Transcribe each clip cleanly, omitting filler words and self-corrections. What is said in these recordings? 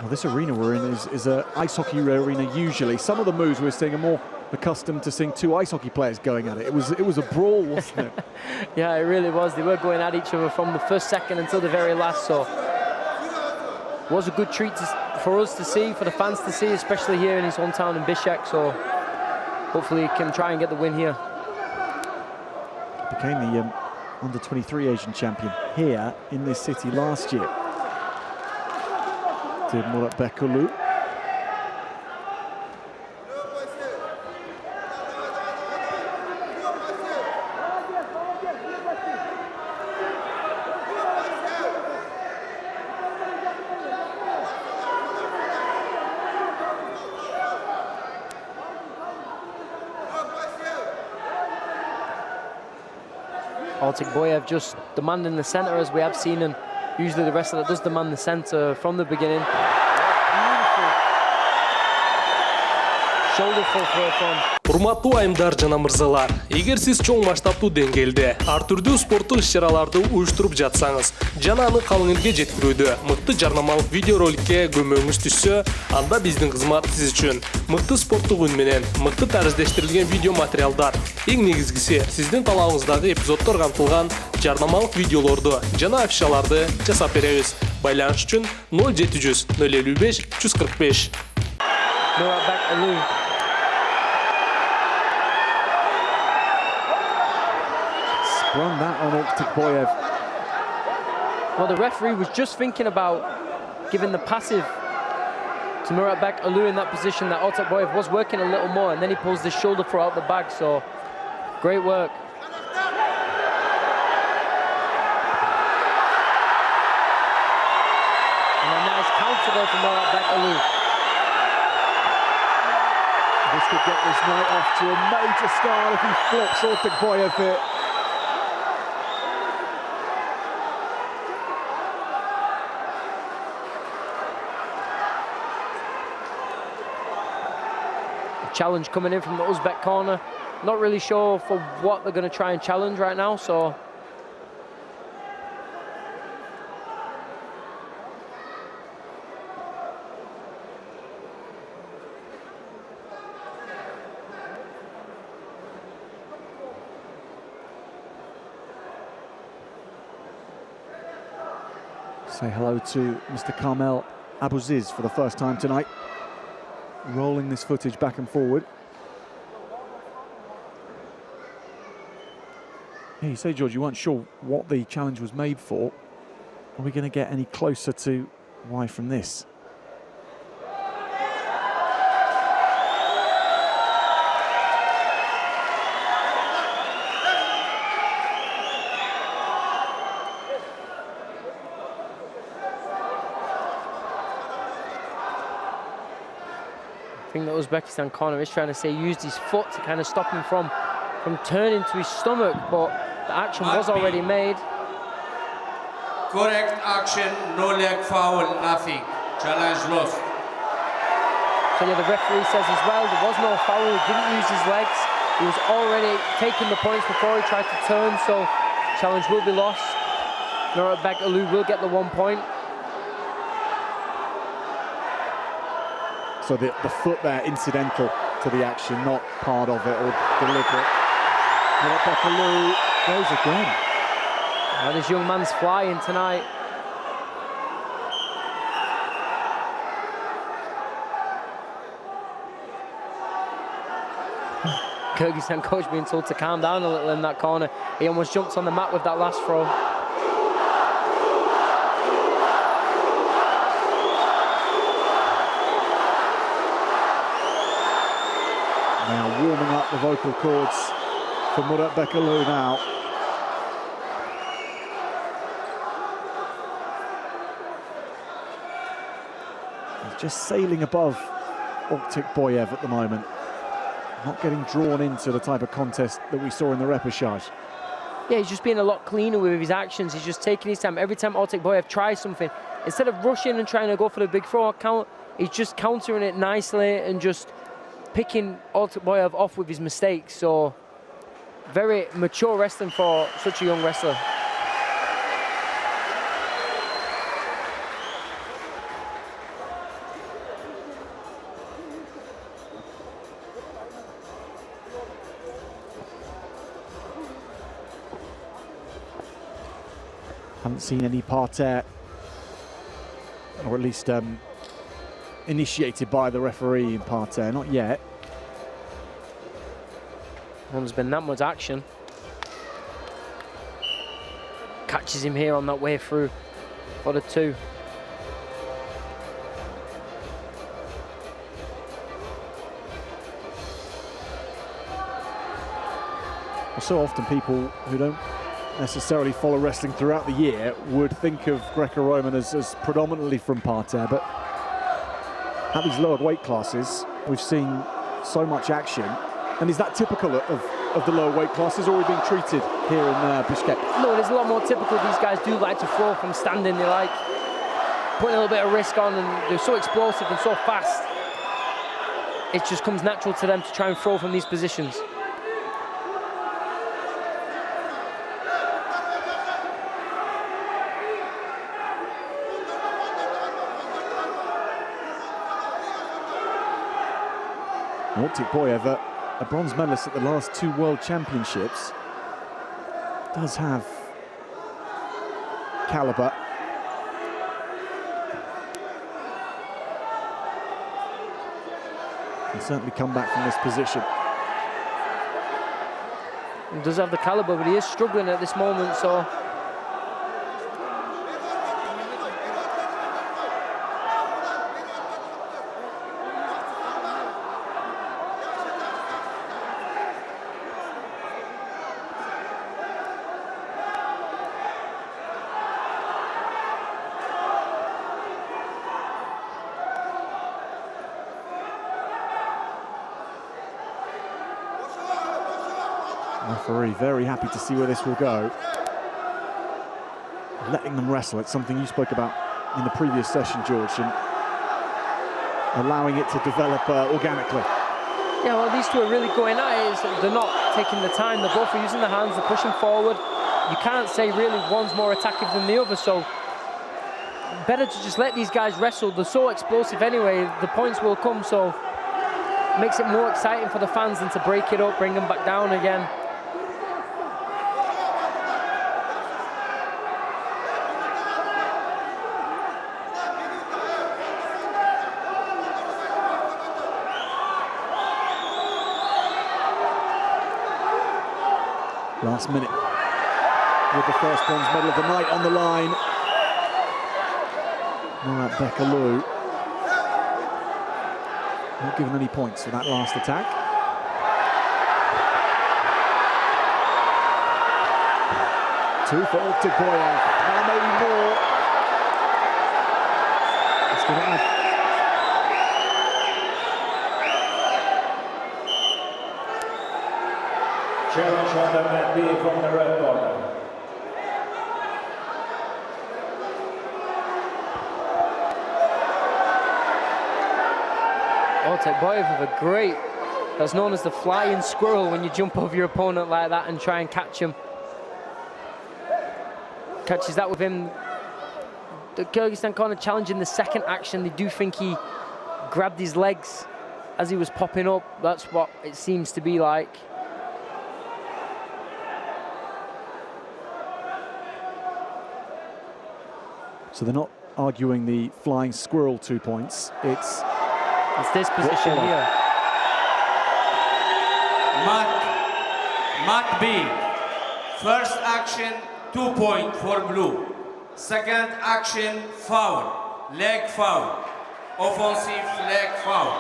Well, this arena we're in is an ice hockey arena usually. Some of the moves we're seeing are more accustomed to seeing two ice hockey players going at it. It was a brawl, wasn't it? Yeah, it really was. They were going at each other from the first second until the very last, so it was a good treat for us to see, for the fans to see, especially here in his hometown in Bishkek, so hopefully he can try and get the win here. Became the under-23 Asian champion here in this city last year. Did Murat Bekulu. Altikboyev just demanding the centre, as we have seen, and usually the wrestler does demand the centre from the beginning. Beautiful shoulder full throw from. Урматтуу айымдар жана мырзалар, эгер сиз чоң масштабтуу деңгээлде ар түрдүү спорттук иш-чараларды уюштуруп жатсаңыз жана аны калың элге жеткирүүдө мыкты жарнамалык видеороликке көмөгүңүз түшсө, анда биздин кызмат сиз үчүн мыкты спорттук үн менен мыкты тарыздештирилген видео материалдар, эң негизгиси сиздин талабыңыздагы эпизоддор камтылган жарнамалык видеолорду жана афишаларды жасап беребиз. Байланыш үчүн 0700 055 145. Sprung that on Altikboyev. Well, the referee was just thinking about giving the passive to Muratbek Alou in that position that Altikboyev was working a little more, and then he pulls the shoulder throw out the bag, so great work. And a nice counter there from Muratbek Alou. This could get this night off to a major start if he flips Altikboyev here. Challenge coming in from the Uzbek corner. Not really sure for what they're going to try and challenge right now, so. Say hello to Mr. Kamel Abuziz for the first time tonight. Rolling this footage back and forward. Yeah, you say, George, you weren't sure what the challenge was made for. Are we going to get any closer to why from this? I think the Uzbekistan corner is trying to say used his foot to kind of stop him from turning to his stomach, but the action was already made. Correct action, no leg foul, nothing. Challenge lost. So yeah, the referee says as well there was no foul, he didn't use his legs. He was already taking the points before he tried to turn, so challenge will be lost. Muratbek Alou will get the 1 point. So the foot there, incidental to the action, not part of it or deliberate. Muratbek Alou goes again. Well, this young man's flying tonight. Kyrgyzstan coach being told to calm down a little in that corner. He almost jumped on the mat with that last throw. Now warming up the vocal cords for Muratbek Alou now. He's just sailing above Altikboyev at the moment. Not getting drawn into the type of contest that we saw in the repechage. Yeah, he's just being a lot cleaner with his actions. He's just taking his time. Every time Altikboyev tries something, instead of rushing and trying to go for the big throw, he's just countering it nicely and just picking Altikboyev off with his mistakes. So very mature wrestling for such a young wrestler. Haven't seen any parterre, or at least initiated by the referee in parterre, not yet. There's been that much action. Catches him here on that way through for the 2. Well, so often people who don't necessarily follow wrestling throughout the year would think of Greco-Roman as predominantly from parterre, but at these lower weight classes, we've seen so much action. And is that typical of the lower weight classes, or are we being treated here in Bishkek? No, it's a lot more typical. These guys do like to throw from standing. They like putting a little bit of risk on, and they're so explosive and so fast. It just comes natural to them to try and throw from these positions. Oktay Boyev, a bronze medalist at the last 2 World Championships, does have caliber. Can certainly come back from this position. He does have the caliber, but he is struggling at this moment, so referee very happy to see where this will go. Letting them wrestle, it's something you spoke about in the previous session, George, and allowing it to develop organically. yeah, well, these 2 are really going at it. They're not taking the time. They're both using the hands. They're pushing forward. You can't say really one's more attacking than the other, so better to just let these guys wrestle. They're so explosive anyway. The points will come, so it makes it more exciting for the fans than to break it up, bring them back down again. Last minute with the first bronze medal of the night on the line. Murat Bekalu not given any points for that last attack. Two for Oktay Boyev. Now maybe more. It's going to add. Challenge on the mat B from the red corner. Oktay Boyev with a great, that's known as the flying squirrel, when you jump over your opponent like that and try and catch him. Catches that with him. The Kyrgyzstan corner challenging the second action. They do think he grabbed his legs as he was popping up. That's what it seems to be like. So they're not arguing the flying squirrel 2 points. It's this position here. Mat B. First action, 2 points for blue. Second action, foul. Leg foul. Offensive leg foul.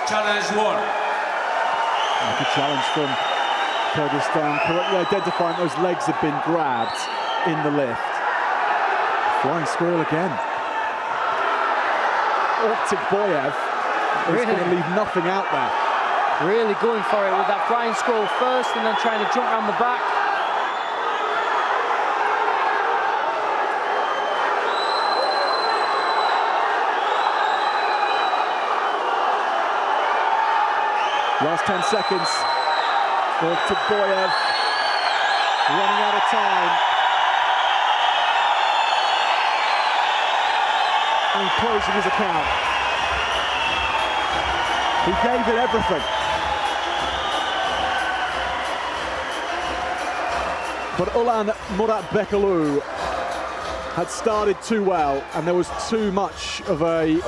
Challenge 1. A good challenge from Kyrgyzstan, correctly identifying those legs have been grabbed in the lift. Flying squirrel again. Oktay Boyev is going to leave nothing out there. Really going for it with that flying squirrel first and then trying to jump around the back. Last 10 seconds. Oktay Boyev running out of time. And closing his account. He gave it everything. But Ulan Muratbekoglu had started too well, and there was too much of a